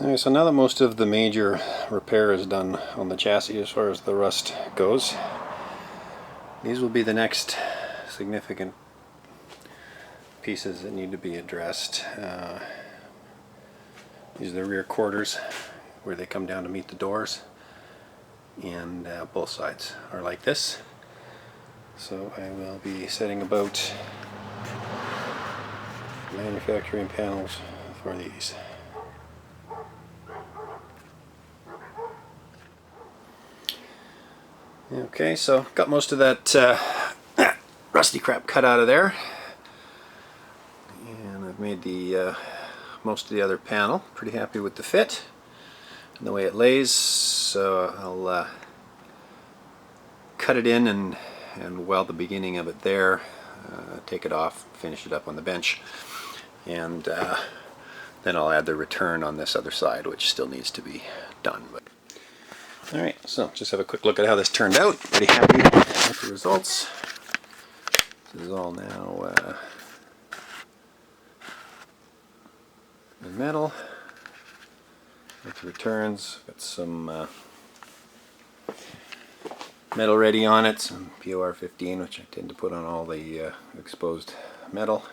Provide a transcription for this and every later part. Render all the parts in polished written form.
Alright, so now that most of the major repair is done on the chassis as far as the rust goes, these will be the next significant pieces that need to be addressed. These are the rear quarters where they come down to meet the doors, and both sides are like this. So I will be setting about manufacturing panels for these. Okay, so got most of that rusty crap cut out of there, and I've made the most of the other panel. Pretty happy with the fit and the way it lays, so I'll cut it in and weld the beginning of it there, take it off, finish it up on the bench, and then I'll add the return on this other side, which still needs to be done. But alright, so just have a quick look at how this turned out. Pretty happy with the results. This is all now in metal. With the returns, got some metal ready on it, some POR 15, which I tend to put on all the exposed metal.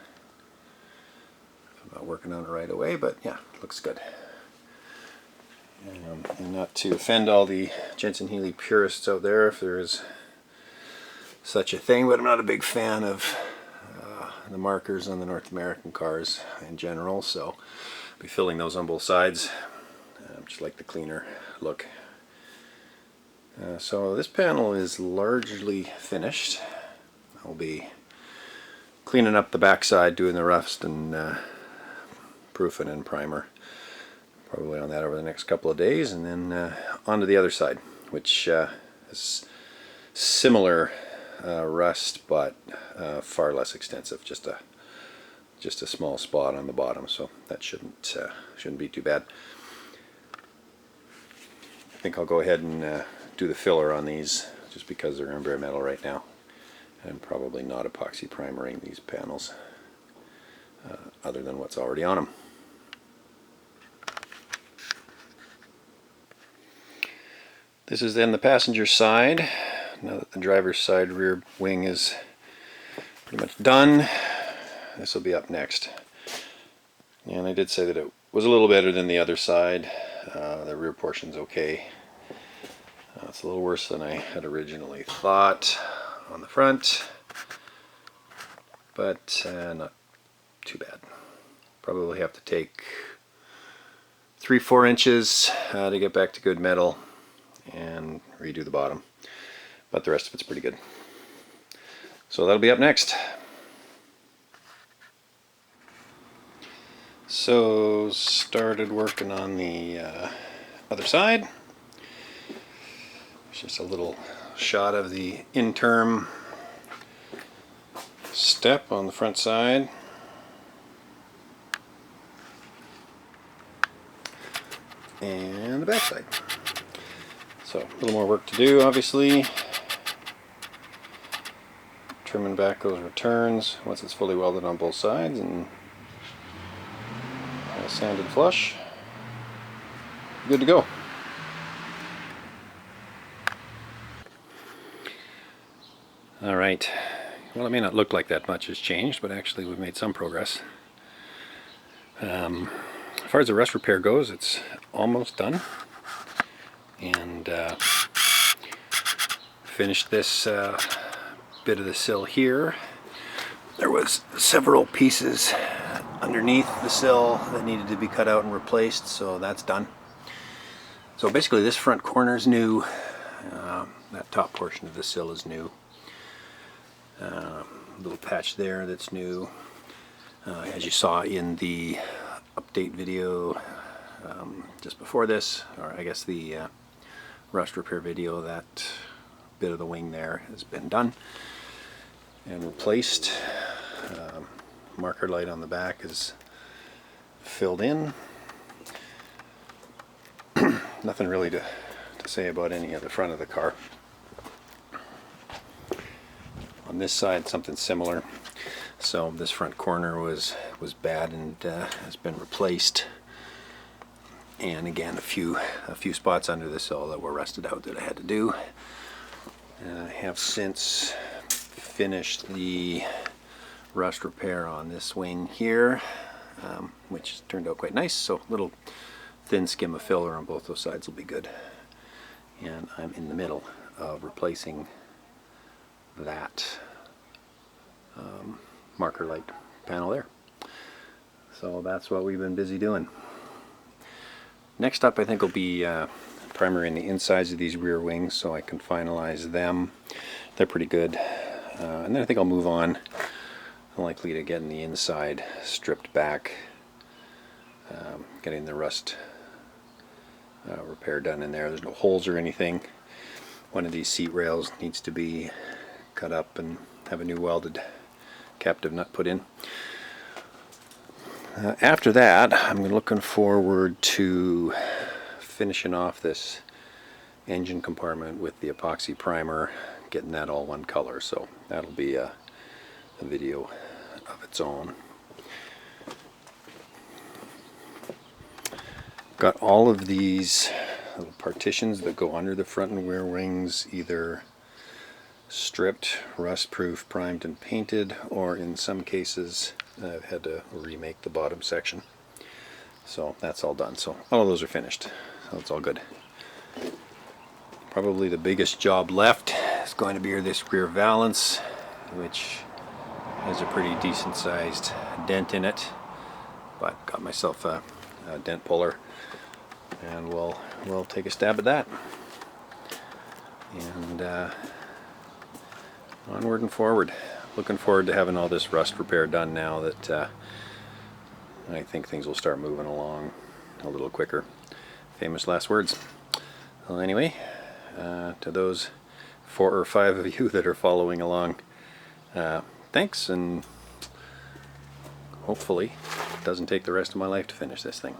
I'm not working on it right away, but yeah, it looks good. And not to offend all the Jensen Healey purists out there, if there is such a thing, but I'm not a big fan of the markers on the North American cars in general, so I'll be filling those on both sides. Just like the cleaner look. So this panel is largely finished. I'll be cleaning up the backside, doing the rust and proofing and primer. Probably on that over the next couple of days, and then onto the other side, which is similar rust, but far less extensive. Just a small spot on the bottom, so that shouldn't be too bad. I think I'll go ahead and do the filler on these, just because they're in bare metal right now. I'm probably not epoxy primering these panels, other than what's already on them. This is then the passenger side. Now that the driver's side rear wing is pretty much done, this will be up next. And I did say that it was a little better than the other side. The rear portion's okay. It's a little worse than I had originally thought on the front, but not too bad. Probably have to take 3-4 inches to get back to good metal and redo the bottom, but the rest of it's pretty good. So that'll be up next. So started working on the other side. It's just a little shot of the interim step on the front side. And the back side. So a little more work to do, obviously. Trimming back those returns once it's fully welded on both sides and all sanded flush. Good to go. Alright, well, it may not look like that much has changed, but actually we've made some progress. As far as the rust repair goes, it's almost done. And finished this bit of the sill here. There was several pieces underneath the sill that needed to be cut out and replaced, so that's done. So basically this front corner is new. That top portion of the sill is new. Little patch there that's new. As you saw in the update video just before this, or I guess the rust repair video, that bit of the wing there has been done and replaced. Marker light on the back is filled in. Nothing really to say about any of the front of the car. On this side, something similar. So this front corner was bad and has been replaced. And again, a few spots under the sill that were rusted out that I had to do. And I have since finished the rust repair on this wing here, which turned out quite nice. So a little thin skim of filler on both those sides will be good. And I'm in the middle of replacing that marker light panel there. So that's what we've been busy doing. Next up, I think will be primer in the insides of these rear wings, so I can finalize them. They're pretty good. And then I think I'll move on. I'm likely to get in the inside stripped back, getting the rust repair done in there. There's no holes or anything. One of these seat rails needs to be cut up and have a new welded captive nut put in. After that, I'm looking forward to finishing off this engine compartment with the epoxy primer, getting that all one color. So that'll be a video of its own. Got all of these little partitions that go under the front and rear wings either stripped, rust-proof, primed and painted, or in some cases I've had to remake the bottom section. So that's all done. So all of those are finished. So it's all good. Probably the biggest job left is going to be this rear valance, which has a pretty decent sized dent in it, but got myself a dent puller, and we'll take a stab at that. And onward and forward. Looking forward to having all this rust repair done now that I think things will start moving along a little quicker. Famous last words. Well, anyway, to those 4 or 5 of you that are following along, thanks, and hopefully it doesn't take the rest of my life to finish this thing.